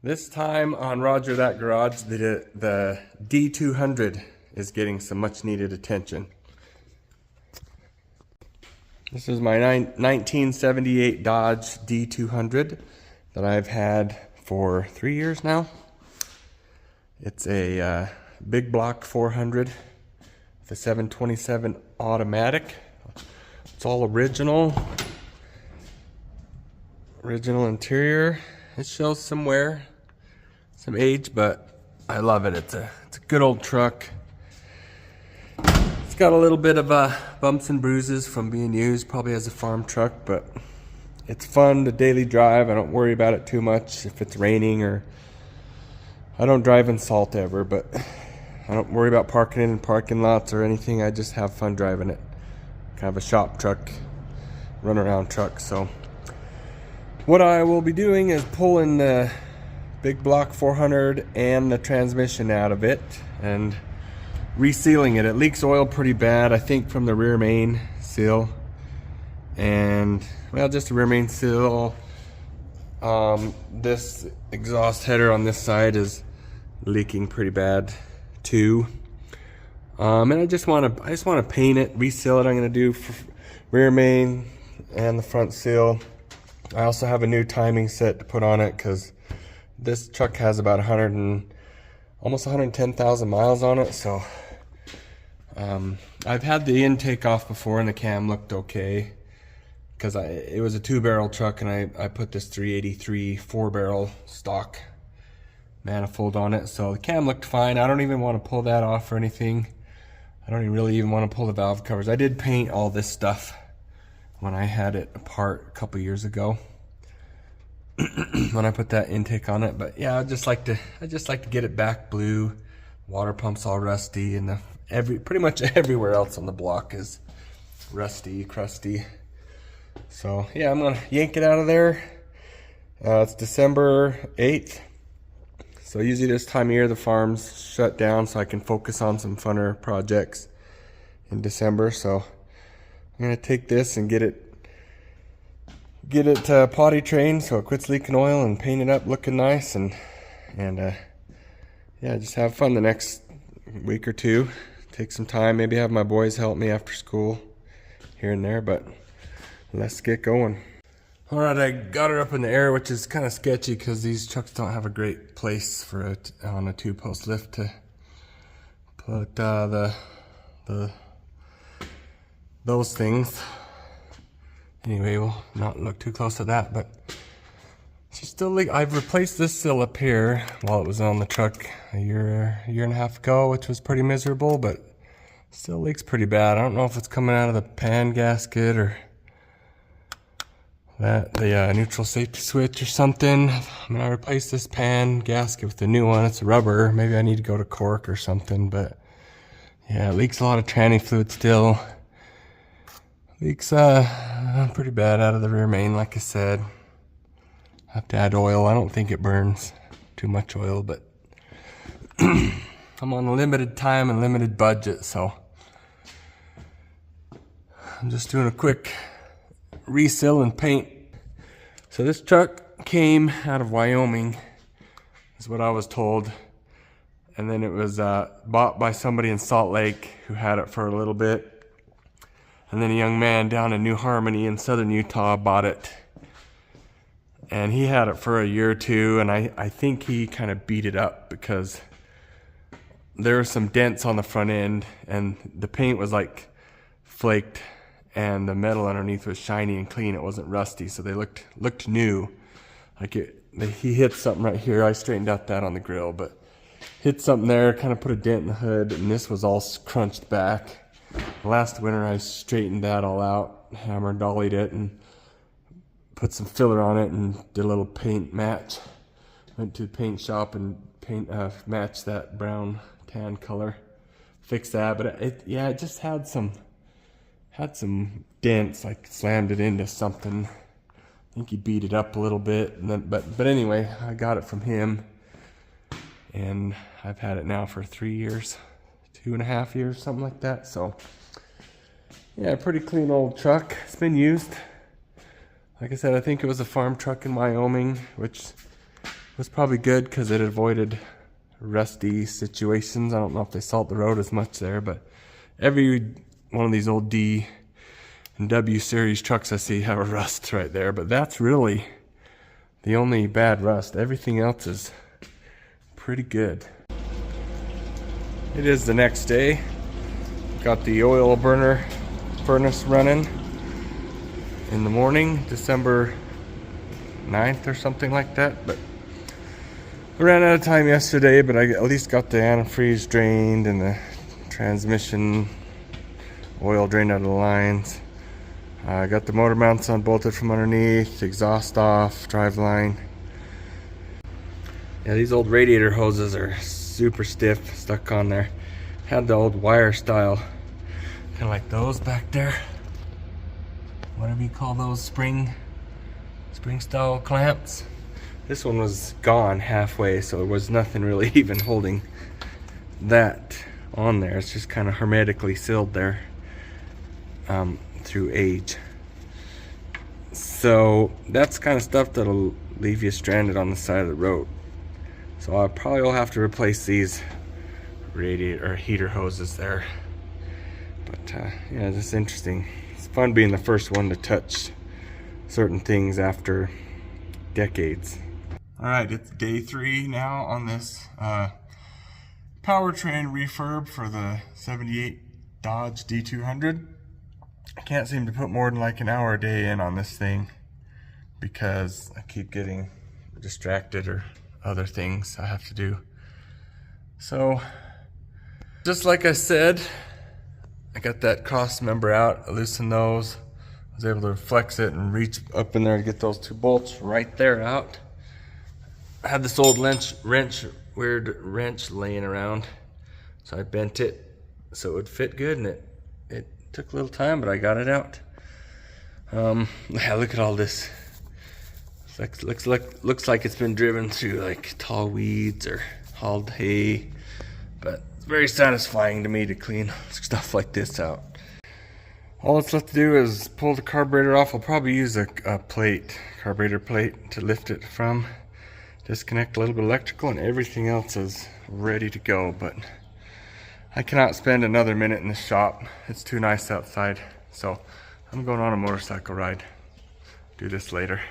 This time on Roger That Garage, the D200 is getting some much needed attention. This is my 1978 Dodge D200 that I've had for 3 years now. It's a big block 400 with a 727 automatic. It's all original interior. It shows some wear, some age, but I love it. It's a good old truck. It's got a little bit of bumps and bruises from being used, probably as a farm truck, but it's fun to daily drive. I don't worry about it too much if it's raining, or I don't drive in salt ever, but I don't worry about parking it in parking lots or anything. I just have fun driving it. Kind of a shop truck, run around truck. So what I will be doing is pulling the big block 400 and the transmission out of it and resealing it. It leaks oil pretty bad, I think, from the rear main seal, and well, just the rear main seal. This exhaust header on this side is leaking pretty bad too. And I just want to paint it, reseal it. I'm going to do for rear main and the front seal. I also have a new timing set to put on it because this truck has about almost 110,000 miles on it. So I've had the intake off before and the cam looked okay because it was a 2-barrel truck, and I put this 383 4-barrel stock manifold on it, so the cam looked fine. I don't even want to pull that off or anything. I don't really even want to pull the valve covers. I did paint all this stuff when I had it apart a couple years ago when I put that intake on it. But yeah, I just like to get it back blue. Water pump's all rusty, and pretty much everywhere else on the block is rusty, crusty. So yeah, I'm gonna yank it out of there. It's December 8th. So usually this time of year the farm's shut down, so I can focus on some funner projects in December. So I'm gonna take this and get it potty trained so it quits leaking oil, and paint it up looking nice, and yeah, just have fun the next week or two. Take some time, maybe have my boys help me after school here and there, but let's get going. All right, I got her up in the air, which is kind of sketchy because these trucks don't have a great place for it on a 2-post lift to put those things. Anyway, we'll not look too close at that, but she's still leaking. I've replaced this seal up here while it was on the truck a year and a half ago, which was pretty miserable, but still leaks pretty bad. I don't know if it's coming out of the pan gasket or the neutral safety switch or something. I'm gonna replace this pan gasket with the new one. It's rubber. Maybe I need to go to cork or something, but yeah, it leaks a lot of tranny fluid still. Leaks pretty bad out of the rear main, like I said. Have to add oil. I don't think it burns too much oil, but I'm on a limited time and limited budget, so I'm just doing a quick reseal and paint. So this truck came out of Wyoming, is what I was told, and then it was bought by somebody in Salt Lake who had it for a little bit, and then a young man down in New Harmony in southern Utah bought it, and he had it for a year or two, and I think he kind of beat it up because there were some dents on the front end, and the paint was like flaked, and the metal underneath was shiny and clean. It wasn't rusty, so they looked new. Like he hit something right here. I straightened out that on the grill, but hit something there, kind of put a dent in the hood, and this was all crunched back. Last winter I straightened that all out, hammer dollied it, and put some filler on it, and did a little paint match. Went to the paint shop and matched that brown tan color. Fixed that, but it just had some dents, like slammed it into something. I think he beat it up a little bit, and then, but anyway, I got it from him, and I've had it now for 3 years, 2.5 years, something like that. So yeah, pretty clean old truck. It's been used. Like I said, I think it was a farm truck in Wyoming, which was probably good because it avoided rusty situations. I don't know if they salt the road as much there, but every one of these old D and W series trucks I see have a rust right there, but that's really the only bad rust. Everything else is pretty good. It is the next day. Got the oil burner furnace running in the morning, December 9th or something like that, but I ran out of time yesterday, but I at least got the antifreeze drained and the transmission oil drained out of the lines. I got the motor mounts unbolted from underneath, exhaust off, drive line. Yeah, these old radiator hoses are super stiff, stuck on there. Had the old wire style, kind of like those back there. Whatever you call those, spring style clamps. This one was gone halfway, so there was nothing really even holding that on there. It's just kind of hermetically sealed there through age. So that's kind of stuff that'll leave you stranded on the side of the road. So I probably will have to replace these radiator or heater hoses there. But yeah, it's interesting. It's fun being the first one to touch certain things after decades. All right, it's day 3 now on this powertrain refurb for the 78 Dodge D200. I can't seem to put more than like an hour a day in on this thing because I keep getting distracted or other things I have to do. So, just like I said, I got that cross member out, I loosened those. I was able to flex it and reach up in there to get those 2 bolts right there out. I had this old weird wrench laying around, so I bent it so it would fit good, and it took a little time, but I got it out. Yeah, look at all this. Looks like it's been driven through like tall weeds or hauled hay, but it's very satisfying to me to clean stuff like this out. All that's left to do is pull the carburetor off. I'll probably use a carburetor plate to lift it from. Disconnect a little bit of electrical and everything else is ready to go, but I cannot spend another minute in the shop. It's too nice outside, so I'm going on a motorcycle ride. Do this later.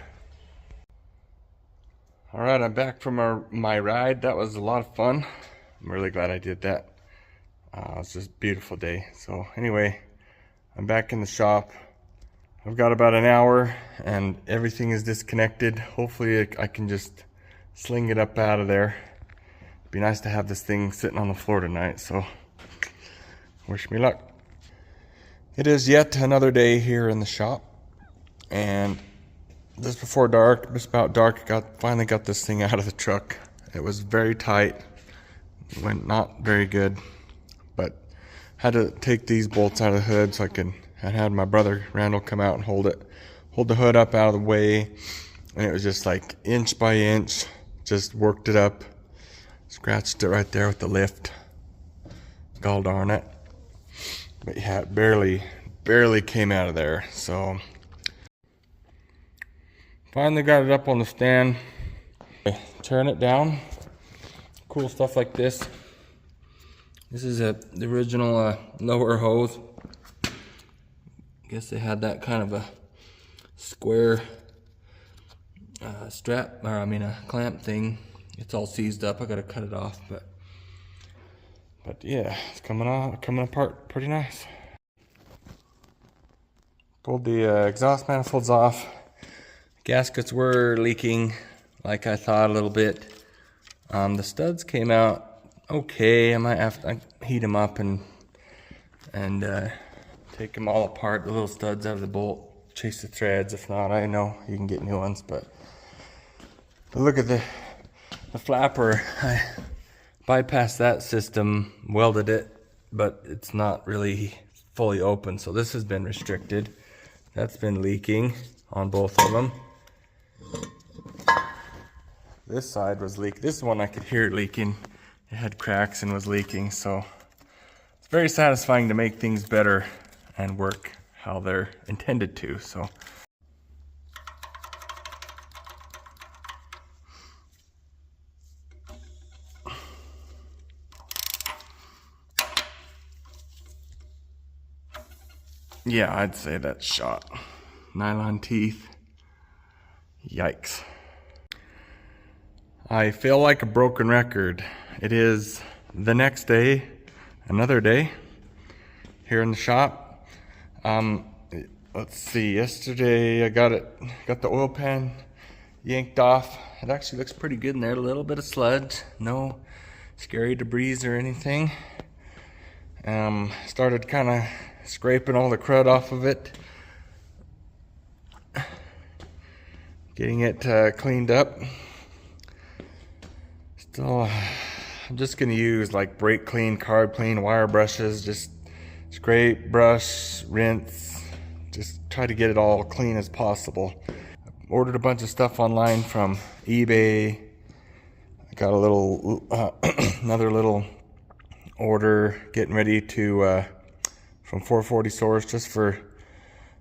All right, I'm back from my ride. That was a lot of fun. I'm really glad I did that. It's just a beautiful day. So anyway, I'm back in the shop. I've got about an hour and everything is disconnected. Hopefully I can just sling it up out of there. It'd be nice to have this thing sitting on the floor tonight, so wish me luck. It is yet another day here in the shop, and just before dark, just about dark, finally got this thing out of the truck. It was very tight, went not very good, but had to take these bolts out of the hood so I had my brother Randall come out and hold the hood up out of the way, and it was just like inch by inch, just worked it up, scratched it right there with the lift. Gall darn it. But yeah, it barely came out of there. So finally got it up on the stand. Turn it down. Cool stuff like this. This is the original lower hose. I guess they had that kind of a square a clamp thing. It's all seized up. I gotta cut it off, but yeah, it's coming apart pretty nice. Pulled the exhaust manifolds off. Gaskets were leaking like I thought a little bit. The studs came out okay. I might have to heat them up and take them all apart, the little studs out of the bolt, chase the threads. If not, I know you can get new ones, but look at the flapper. I bypassed that system, welded it, but it's not really fully open, so this has been restricted. That's been leaking on both of them. This side was leaking. This one I could hear it leaking. It had cracks and was leaking, so it's very satisfying to make things better and work how they're intended to. So Yeah, I'd say that's shot. Nylon teeth. Yikes. I feel like a broken record. It is the next day, another day here in the shop. Let's see, yesterday I got the oil pan yanked off. It actually looks pretty good in there. A little bit of sludge, no scary debris or anything. Started kind of scraping all the crud off of it, getting it cleaned up. Still, I'm just gonna use like brake clean, carb clean, wire brushes, just scrape, brush, rinse, just try to get it all clean as possible. Ordered a bunch of stuff online from eBay. I got a little, another little order getting ready to, from 440 Source just for,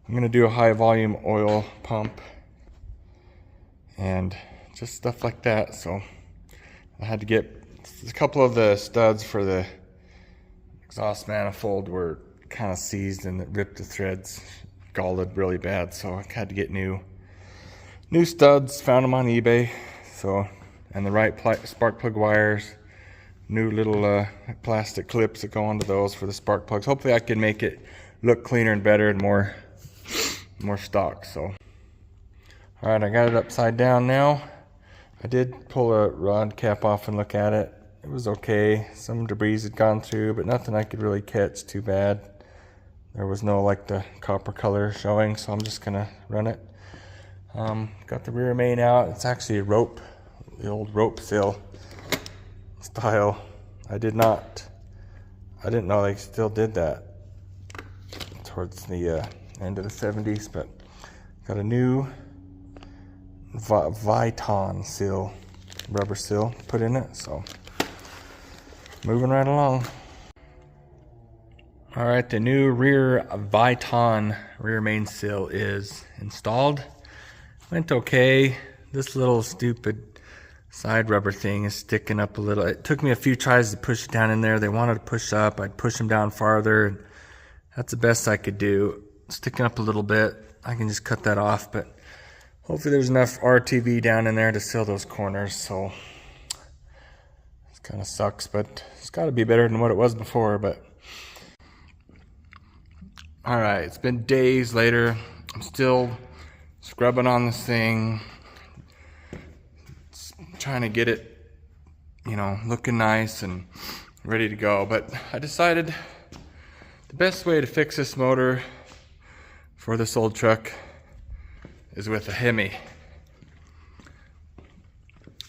I'm gonna do a high volume oil pump and just stuff like that. So I had to get a couple of the studs for the exhaust manifold were kind of seized and it ripped the threads, galled really bad. So I had to get new studs, found them on eBay. So, and the right spark plug wires, new little plastic clips that go onto those for the spark plugs. Hopefully I can make it look cleaner and better and more stock. So, all right, I got it upside down now. I did pull a rod cap off and look at it. It was okay. Some debris had gone through, but nothing I could really catch too bad. There was no like the copper color showing, so I'm just gonna run it. Got the rear main out. It's actually a rope, the old rope fill style. I didn't know they still did that towards the end of the 70s, but got a new Viton seal, rubber seal put in it, so moving right along. All right, the new rear Viton rear main seal is installed. Went okay. This little stupid side rubber thing is sticking up a little. It took me a few tries to push it down in there. They wanted to push up. I'd push them down farther. And that's the best I could do. Sticking up a little bit. I can just cut that off, but hopefully there's enough RTV down in there to seal those corners. So it kind of sucks, but it's got to be better than what it was before. But all right, it's been days later. I'm still scrubbing on this thing, trying to get it, you know, looking nice and ready to go. But I decided the best way to fix this motor for this old truck is with a Hemi.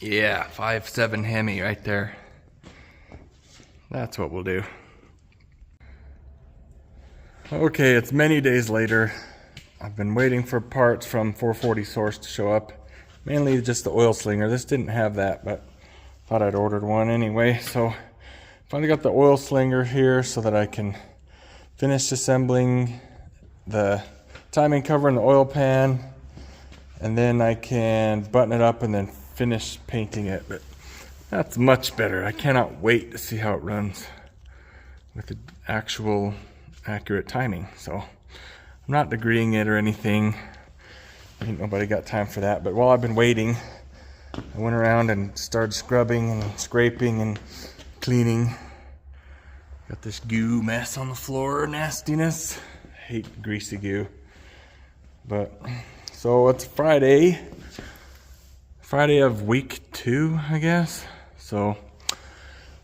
Yeah, 5.7 Hemi right there. That's what we'll do. Okay, it's many days later. I've been waiting for parts from 440 Source to show up. Mainly just the oil slinger. This didn't have that, but thought I'd ordered one anyway. So finally got the oil slinger here so that I can finish assembling the timing cover and the oil pan, and then I can button it up and then finish painting it. But that's much better. I cannot wait to see how it runs with the actual accurate timing. So I'm not degreeing it or anything. Ain't nobody got time for that. But while I've been waiting, I went around and started scrubbing and scraping and cleaning. Got this goo mess on the floor, nastiness. I hate greasy goo. But so it's Friday of week 2, I guess. So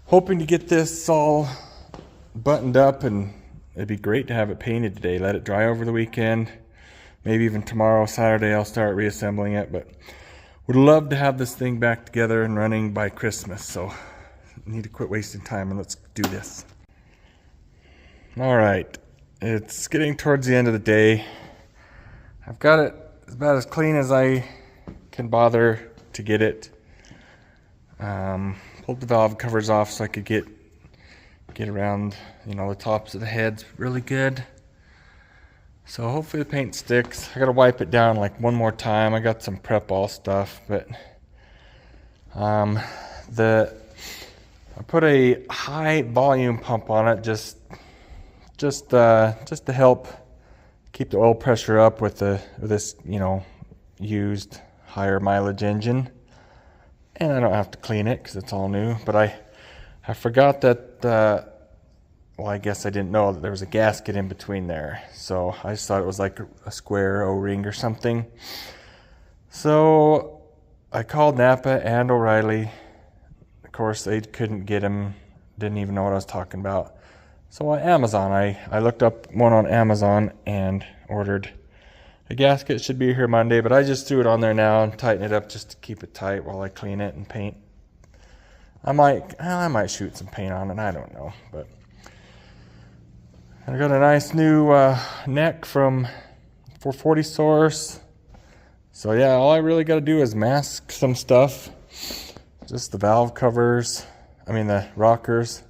hoping to get this all buttoned up, and it'd be great to have it painted today. Let it dry over the weekend. Maybe even tomorrow, Saturday, I'll start reassembling it. But would love to have this thing back together and running by Christmas. So need to quit wasting time and let's do this. All right, it's getting towards the end of the day. I've got it about as clean as I can bother to get it. Pulled the valve covers off so I could get around, you know, the tops of the heads really good. So hopefully the paint sticks. I gotta wipe it down like one more time. I got some prep all stuff, but I put a high volume pump on it just to help keep the oil pressure up with this, you know, used higher mileage engine. And I don't have to clean it because it's all new. But I forgot that, well, I guess I didn't know that there was a gasket in between there. So I just thought it was like a square O-ring or something. So I called Napa and O'Reilly. Of course, they couldn't get him. Didn't even know what I was talking about. So on Amazon, I looked up one on Amazon and ordered a gasket. It should be here Monday, but I just threw it on there now and tighten it up just to keep it tight while I clean it and paint. I might shoot some paint on it. I don't know, but I got a nice new neck from 440 Source. So yeah, all I really got to do is mask some stuff. Just the valve covers. I mean the rockers.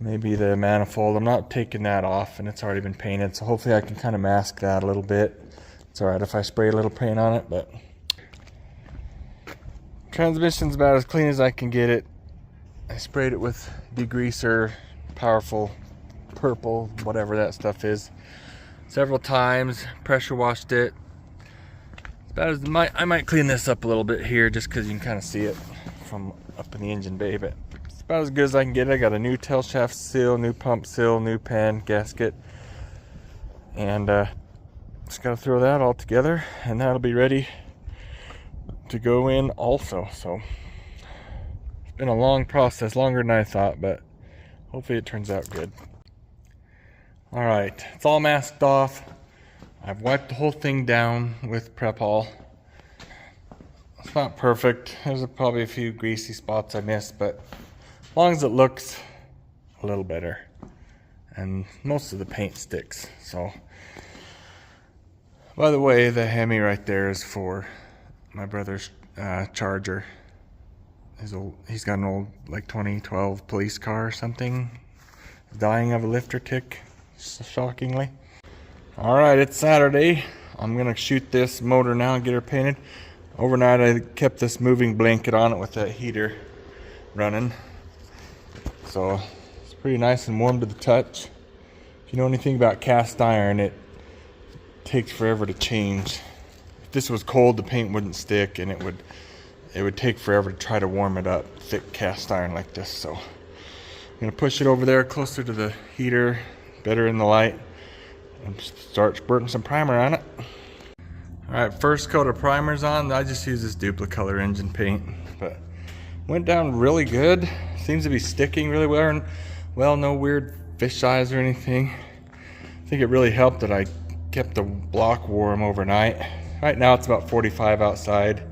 Maybe the manifold. I'm not taking that off, and it's already been painted, so hopefully I can kind of mask that a little bit. It's alright if I spray a little paint on it, but transmission's about as clean as I can get it. I sprayed it with degreaser, powerful purple, whatever that stuff is, several times. Pressure washed it. It's about as I might clean this up a little bit here just because you can kind of see it from up in the engine bay, but it's about as good as I can get it. I got a new tail shaft seal, new pump seal, new pan, gasket, and just got to throw that all together, and that'll be ready to go in also. So it's been a long process, longer than I thought, but hopefully it turns out good. All right, it's all masked off. I've wiped the whole thing down with Prep All. It's not perfect. There's probably a few greasy spots I missed, but as long as it looks a little better, and most of the paint sticks. So, by the way, the Hemi right there is for my brother's Charger. He's got an old like 2012 police car or something. Dying of a lifter tick, shockingly. All right, it's Saturday. I'm gonna shoot this motor now and get her painted. Overnight I kept this moving blanket on it with that heater running, so it's pretty nice and warm to the touch. If you know anything about cast iron, it takes forever to change. If this was cold, the paint wouldn't stick, and it would take forever to try to warm it up, thick cast iron like this. So I'm gonna push it over there closer to the heater, better in the light, and start spurting some primer on it. All right, first coat of primer's on. I just use this Duplicolor engine paint, but went down really good. Seems to be sticking really well, and well, no weird fish eyes or anything. I think it really helped that I kept the block warm overnight. Right now it's about 45 outside.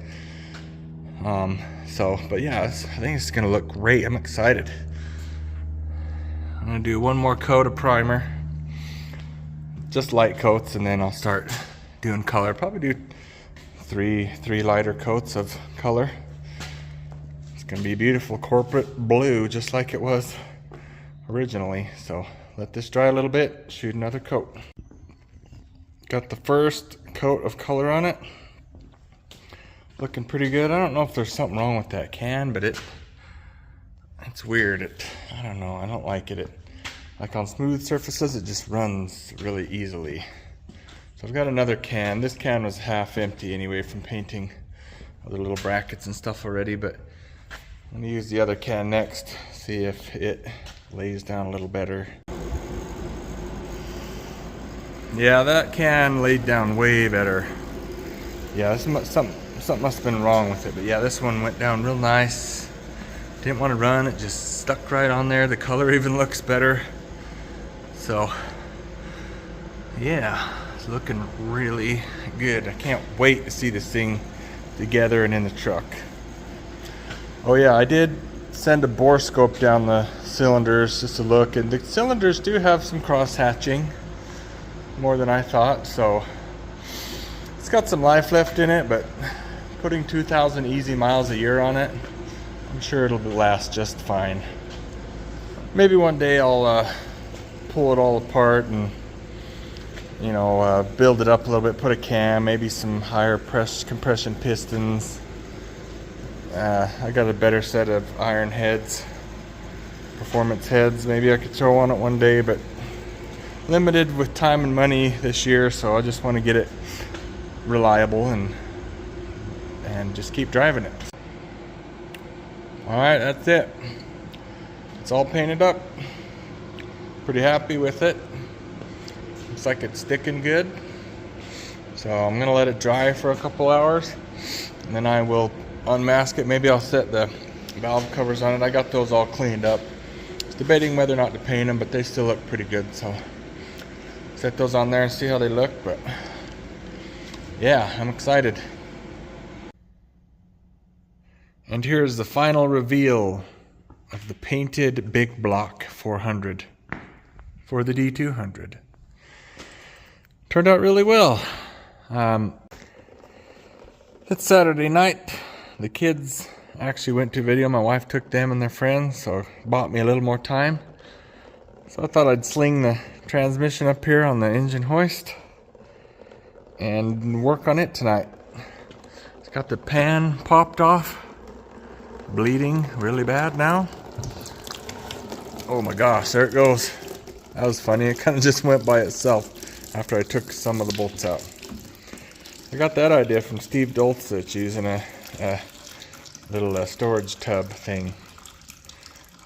But yeah, I think it's gonna look great. I'm excited. I'm gonna do one more coat of primer, just light coats, and then I'll start doing color. Probably do three lighter coats of color. It's gonna be beautiful corporate blue, just like it was originally. So let this dry a little bit, shoot another coat. Got the first coat of color on it. Looking pretty good. I don't know if there's something wrong with that can, but it's weird. I don't know. I don't like it. Like on smooth surfaces, it just runs really easily. So I've got another can. This can was half empty anyway from painting other little brackets and stuff already, but I'm gonna use the other can next, see if it lays down a little better. Yeah, that can laid down way better. Yeah, something must have been wrong with it, but yeah, this one went down real nice. Didn't want to run, it just stuck right on there. The color even looks better. So yeah, it's looking really good. I can't wait to see this thing together and in the truck. Oh yeah, I did send a bore scope down the cylinders just to look, and the cylinders do have some cross hatching, more than I thought, so it's got some life left in it, but putting 2,000 easy miles a year on it, I'm sure it'll last just fine. Maybe one day I'll pull it all apart and, you know, build it up a little bit, put a cam, maybe some higher compression pistons. I got a better set of iron heads, performance heads. Maybe I could throw on it one day, but limited with time and money this year, so I just want to get it reliable and just keep driving it. Alright, that's it. It's all painted up. Pretty happy with it. Looks like it's sticking good. So I'm gonna let it dry for a couple hours, and then I will unmask it. Maybe I'll set the valve covers on it. I got those all cleaned up. I was debating whether or not to paint them, but they still look pretty good, so set those on there and see how they look. But yeah, I'm excited. And here's the final reveal of the painted big block 400 for the D200. Turned out really well. It's Saturday night. The kids actually went to video. My wife took them and their friends, so bought me a little more time. So I thought I'd sling the transmission up here on the engine hoist and work on it tonight. It's got the pan popped off. Bleeding really bad now. Oh my gosh, there it goes. That was funny. It kind of just went by itself after I took some of the bolts out. I got that idea from Steve Dolcich using a little storage tub thing,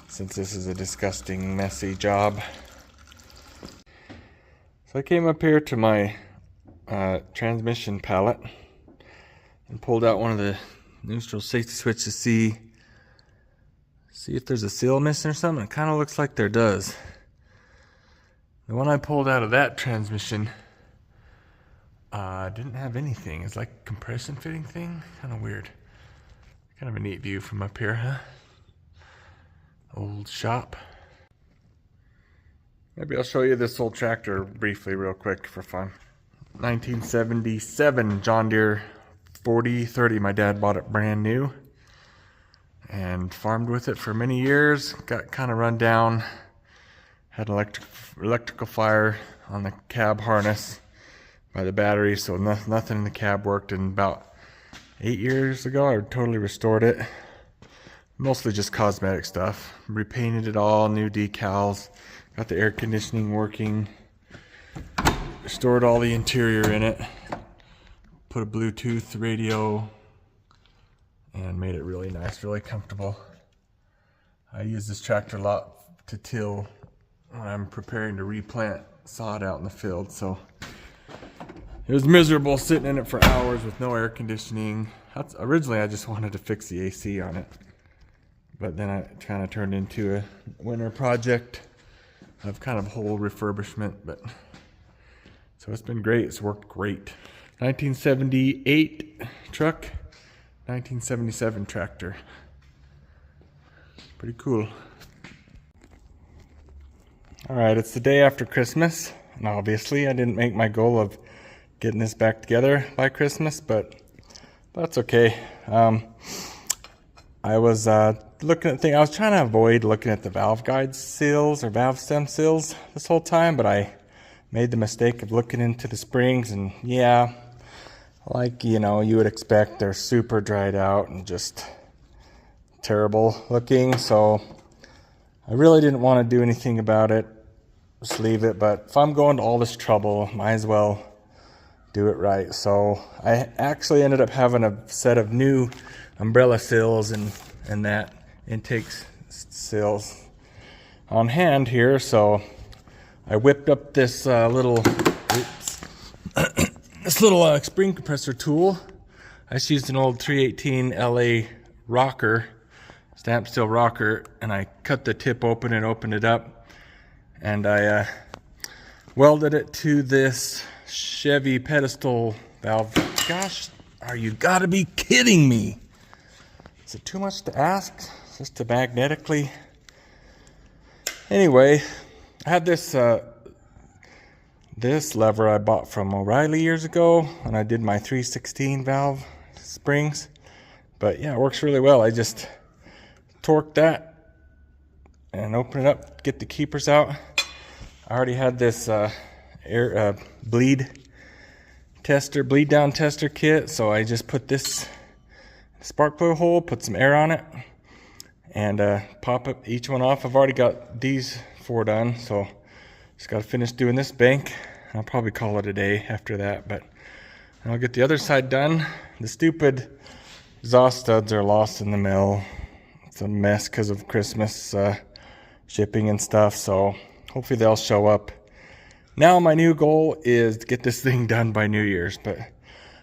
since this is a disgusting, messy job. So I came up here to my transmission pallet and pulled out one of the neutral safety switches to see if there's a seal missing or something. It kind of looks like there does. The one I pulled out of that transmission didn't have anything. It's like a compression fitting thing. Kind of weird. Kind of a neat view from up here, huh? Old shop. Maybe I'll show you this old tractor briefly real quick for fun. 1977 John Deere 4030. My dad bought it brand new and farmed with it for many years. Got kind of run down. Had an electrical fire on the cab harness by the battery, so nothing in the cab worked. And about 8 years ago, I totally restored it. Mostly just cosmetic stuff. Repainted it all, new decals. Got the air conditioning working. Restored all the interior in it. Put a Bluetooth radio and made it really nice, really comfortable. I use this tractor a lot to till when I'm preparing to replant sod out in the field, so it was miserable sitting in it for hours with no air conditioning. Originally I just wanted to fix the AC on it, but then it kind of turned into a winter project of kind of whole refurbishment. But so it's been great. It's worked great. 1978 truck, 1977 tractor. Pretty cool. Alright, it's the day after Christmas, and obviously I didn't make my goal of getting this back together by Christmas, but that's okay. I was looking at things. I was trying to avoid looking at the valve guide seals or valve stem seals this whole time, but I made the mistake of looking into the springs, and yeah, like, you know, you would expect, they're super dried out and just terrible looking. So I really didn't want to do anything about it, just leave it. But if I'm going to all this trouble, might as well do it right. So I actually ended up having a set of new umbrella seals and that intake seals on hand here. So I whipped up this little spring compressor tool. I just used an old 318 LA rocker, stamp steel rocker, and I cut the tip open and opened it up, and I welded it to this Chevy pedestal valve. Gosh, are you gotta be kidding me? Is it too much to ask just to magnetically? Anyway, I had this this lever I bought from O'Reilly years ago when I did my 316 valve springs. But yeah, it works really well. I just torque that and open it up, get the keepers out. I already had this bleed down tester kit, so I just put this spark plug hole, put some air on it, and pop up each one off. I've already got these 4 done, so Just got to finish doing this bank. I'll probably call it a day after that, but I'll get the other side done. The stupid exhaust studs are lost in the mail. It's a mess because of Christmas shipping and stuff, so hopefully they'll show up. Now my new goal is to get this thing done by New Year's, but it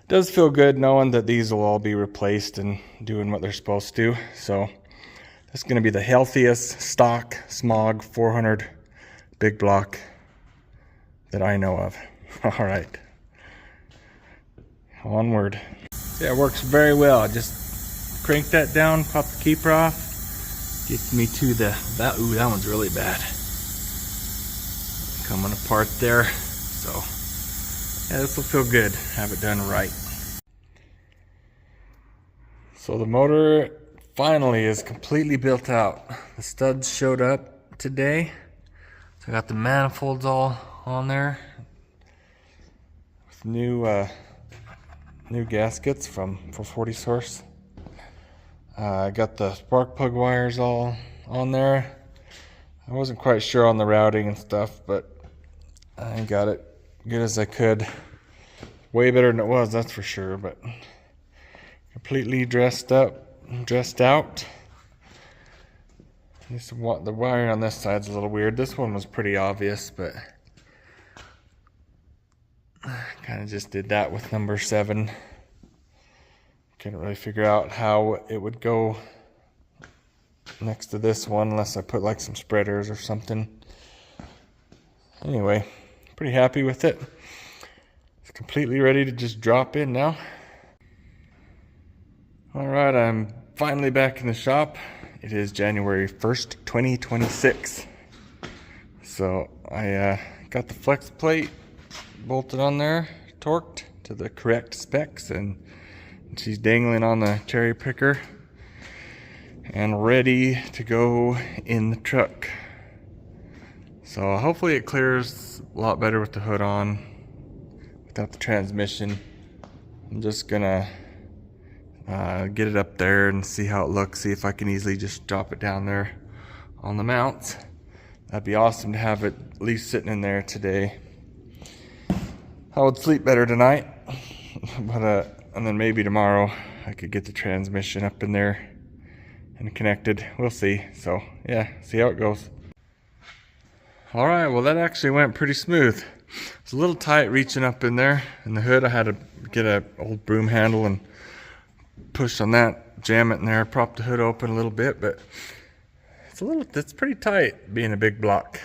does feel good knowing that these will all be replaced and doing what they're supposed to. So this is going to be the healthiest stock Smog 400 big block that I know of. All right, onward. Yeah, it works very well. I just crank that down, pop the keeper off, gets me to that. Ooh, that one's really bad. Coming apart there. So yeah, this will feel good. Have it done right. So the motor finally is completely built out. The studs showed up today. So I got the manifolds all on there with new gaskets from 440 Source. I got the spark plug wires all on there. I wasn't quite sure on the routing and stuff, but I got it good as I could. Way better than it was, that's for sure, but completely dressed out. The wiring on this side's a little weird. This one was pretty obvious, but kind of just did that with number 7. Couldn't really figure out how it would go next to this one unless I put like some spreaders or something. Anyway, pretty happy with it. It's completely ready to just drop in now. Alright, I'm finally back in the shop. It is January 1st, 2026. So I got the flex plate bolted on there, torqued to the correct specs, and she's dangling on the cherry picker and ready to go in the truck. So hopefully it clears a lot better with the hood on without the transmission. I'm just gonna get it up there and see how it looks, see if I can easily just drop it down there on the mounts. That'd be awesome to have it at least sitting in there today. I would sleep better tonight, but and then maybe tomorrow I could get the transmission up in there and connected. We'll see. So yeah, see how it goes. All right, well that actually went pretty smooth. It's a little tight reaching up in there in the hood. I had to get a old broom handle and push on that, jam it in there, prop the hood open a little bit, but it's pretty tight being a big block.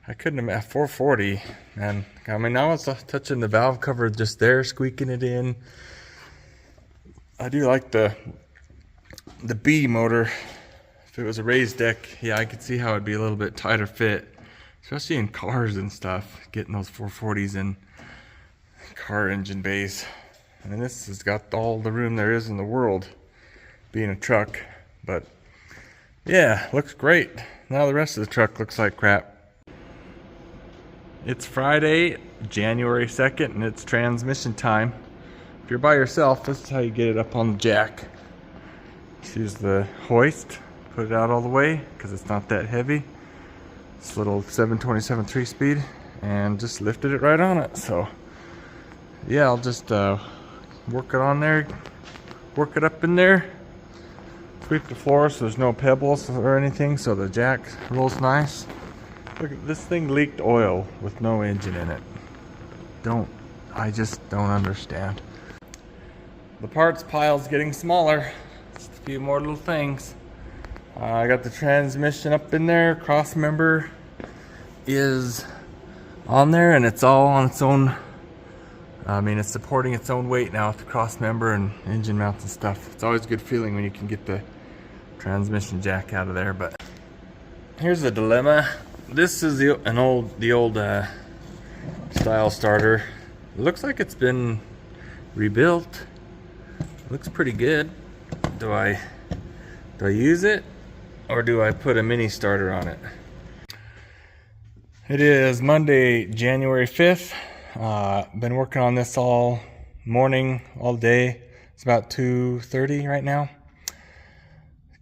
I couldn't have 440, man. I mean, I was touching the valve cover just there, squeaking it in. I do like the B motor. If it was a raised deck, yeah, I could see how it'd be a little bit tighter fit, especially in cars and stuff, getting those 440s in car engine bays. I mean, this has got all the room there is in the world, being a truck. But yeah, looks great. Now the rest of the truck looks like crap. It's Friday, January 2nd, and it's transmission time. If you're by yourself, this is how you get it up on the jack. Just use the hoist, put it out all the way, because it's not that heavy. It's a little 727 3-speed, and just lifted it right on it. So yeah, I'll just work it on there, work it up in there, sweep the floor so there's no pebbles or anything, so the jack rolls nice. Look, this thing leaked oil with no engine in it. I just don't understand. The parts pile's getting smaller. Just a few more little things. I got the transmission up in there. Cross member is on there, and it's all on its own. I mean, it's supporting its own weight now with the cross member and engine mounts and stuff. It's always a good feeling when you can get the transmission jack out of there. But here's the dilemma. This is the old style starter. It looks like it's been rebuilt. It looks pretty good. Do I use it, or do I put a mini starter on it? It is Monday, January 5th. Been working on this all morning, all day. It's about 2:30 right now.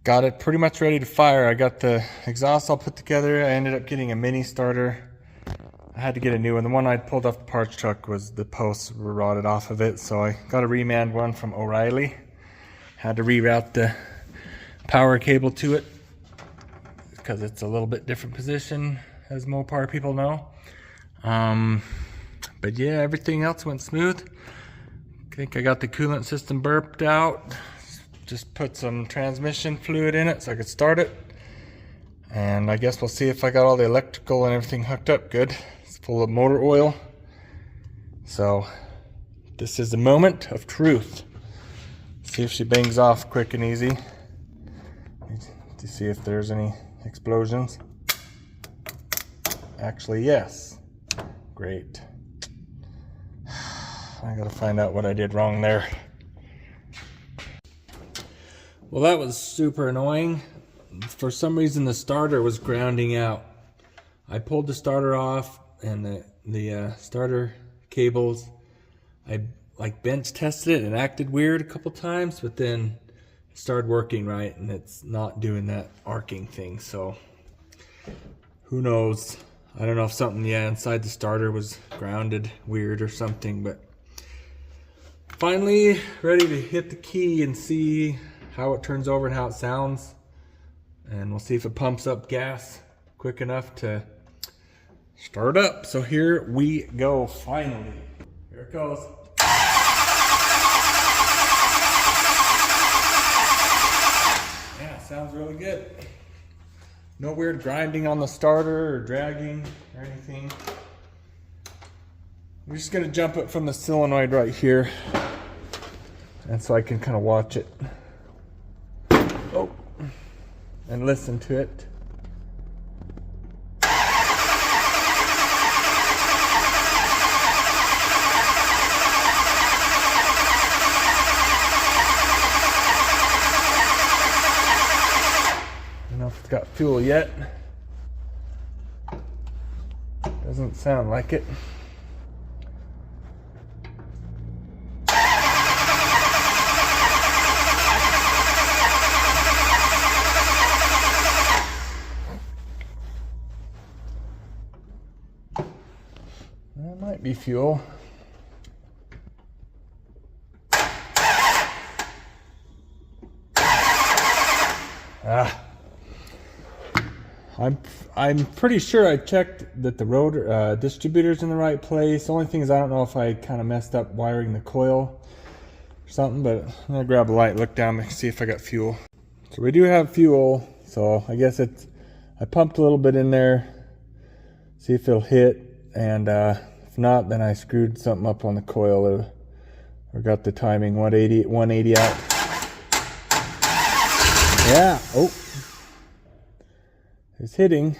Got it pretty much ready to fire. I got the exhaust all put together. I ended up getting a mini starter I had to get a new one. The one I pulled off the parts truck was the posts were rotted off of it, so I got a reman one from O'Reilly. Had to reroute the power cable to it because it's a little bit different position, as Mopar people know. But yeah, everything else went smooth. I think I got the coolant system burped out. Just put some transmission fluid in it so I could start it. And I guess we'll see if I got all the electrical and everything hooked up good. It's full of motor oil. So this is the moment of truth. See if she bangs off quick and easy. To see if there's any explosions. Actually, yes. Great. I gotta find out what I did wrong there. Well, that was super annoying. For some reason the starter was grounding out. I pulled the starter off and the starter cables, I like bench tested it and acted weird a couple times, but then it started working right and it's not doing that arcing thing. So who knows? I don't know if something inside the starter was grounded weird or something, but finally ready to hit the key and see how it turns over and how it sounds. And we'll see if it pumps up gas quick enough to start up. So here we go, finally. Here it goes. Yeah, sounds really good. No weird grinding on the starter or dragging or anything. I'm just gonna jump it from the solenoid right here. And so I can kind of watch it. Oh, and listen to it. I don't know if it's got fuel yet. Doesn't sound like it. That might be fuel. I'm pretty sure I checked that the rotor distributor's in the right place. The only thing is I don't know if I kind of messed up wiring the coil or something, but I'm gonna grab a light, look down and see if I got fuel. So we do have fuel, so I guess I pumped a little bit in there, see if it'll hit, and if not, then I screwed something up on the coil or got the timing 180 out. Yeah, oh, it's hitting.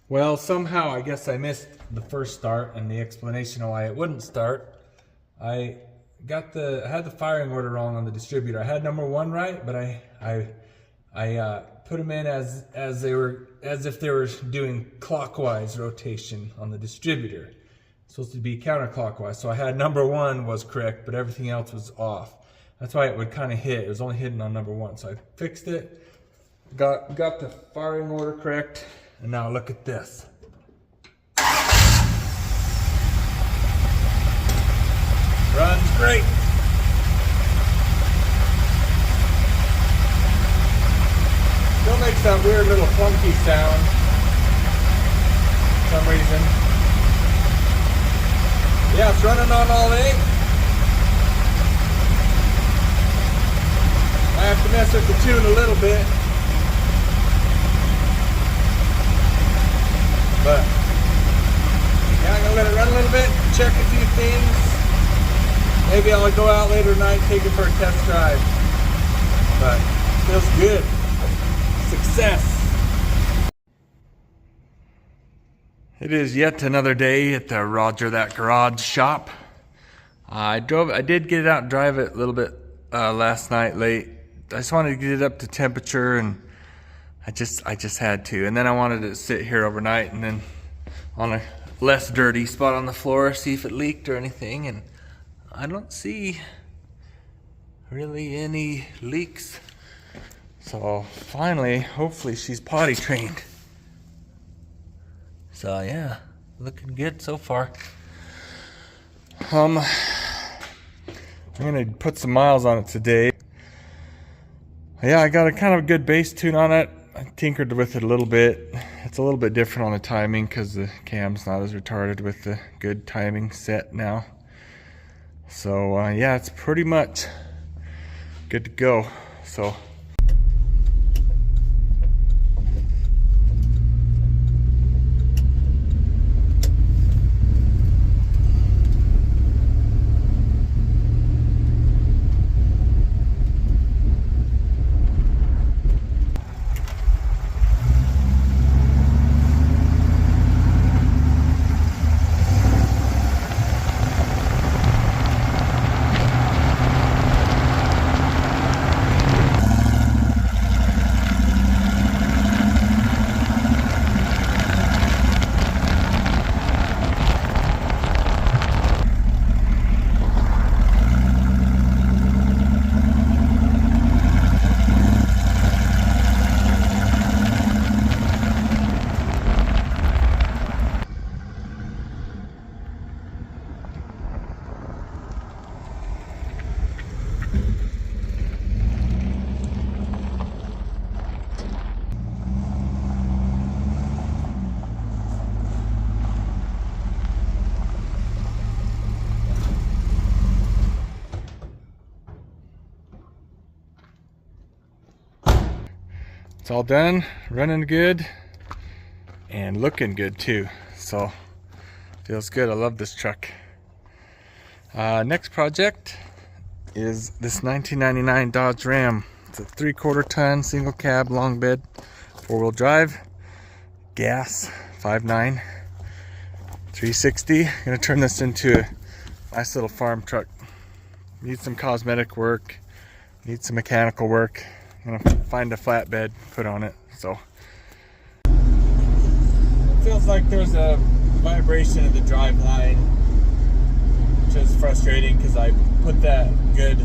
Well, somehow I guess I missed the first start and the explanation of why it wouldn't start. I had the firing order wrong on the distributor. I had number 1 right, but I put them in as if they were doing clockwise rotation on the distributor. It's supposed to be counterclockwise. So I had number 1 was correct, but everything else was off. That's why it would kind of hit. It was only hitting on number 1. So I fixed it, got the firing order correct, and now look at this. Runs great. Still makes that weird little funky sound for some reason. Yeah, it's running on all 8. I have to mess with the tune a little bit. But yeah, I'm gonna let it run a little bit, check a few things. Maybe I'll go out later tonight, take it for a test drive. But feels good. Success. It is yet another day at the Roger That Garage shop. I did get it out and drive it a little bit last night late. I just wanted to get it up to temperature, and I just had to. And then I wanted to sit here overnight, and then on a less dirty spot on the floor, see if it leaked or anything, and I don't see really any leaks. So finally, hopefully she's potty trained. So yeah, looking good so far. I'm gonna put some miles on it today. Yeah, I got a kind of good bass tune on it. I tinkered with it a little bit. It's a little bit different on the timing because the cam's not as retarded with the good timing set now. So yeah, it's pretty much good to go. So it's all done, running good, and looking good too. So feels good. I love this truck. Next project is this 1999 Dodge Ram. It's a 3/4 ton single cab long bed 4-wheel drive, gas, 5.9, 360. Gonna turn this into a nice little farm truck. Needs some cosmetic work, needs some mechanical work. I'm gonna find a flatbed, put on it. So it feels like there's a vibration in the drive line, which is frustrating because I put that good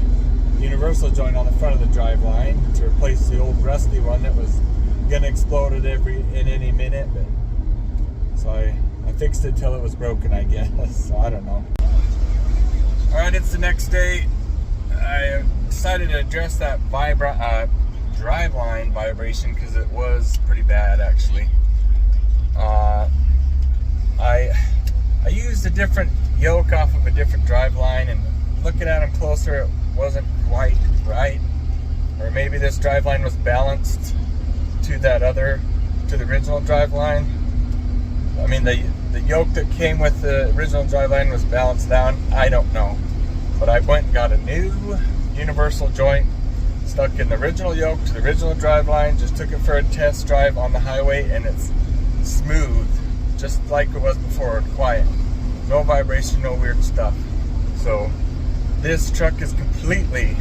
universal joint on the front of the drive line to replace the old rusty one that was gonna explode at any minute. But so I fixed it till it was broken, I guess. So I don't know. All right, it's the next day. I decided to address that drive line vibration because it was pretty bad actually. I used a different yoke off of a different drive line, and looking at them closer, it wasn't quite right. Or maybe this drive line was balanced to the original drive line. I mean, the yoke that came with the original drive line was balanced down. I don't know. But I went and got a new universal joint, stuck in the original yoke to the original drive line, just took it for a test drive on the highway, and it's smooth, just like it was before, quiet. No vibration, no weird stuff. So this truck is completely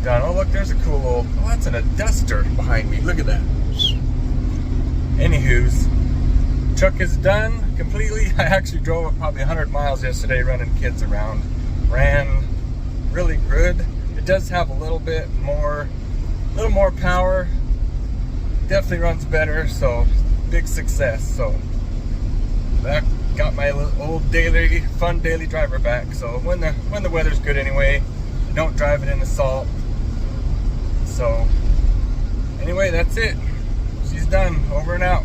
done. Oh look, there's a cool old, oh that's a duster behind me, look at that. Anywho's, truck is done completely. I actually drove it probably 100 miles yesterday running kids around. Ran really good. It does have a little more power. Definitely runs better, so big success. So that got my old fun daily driver back. So when the weather's good anyway, don't drive it in the salt. So anyway, that's it. She's done. Over and out.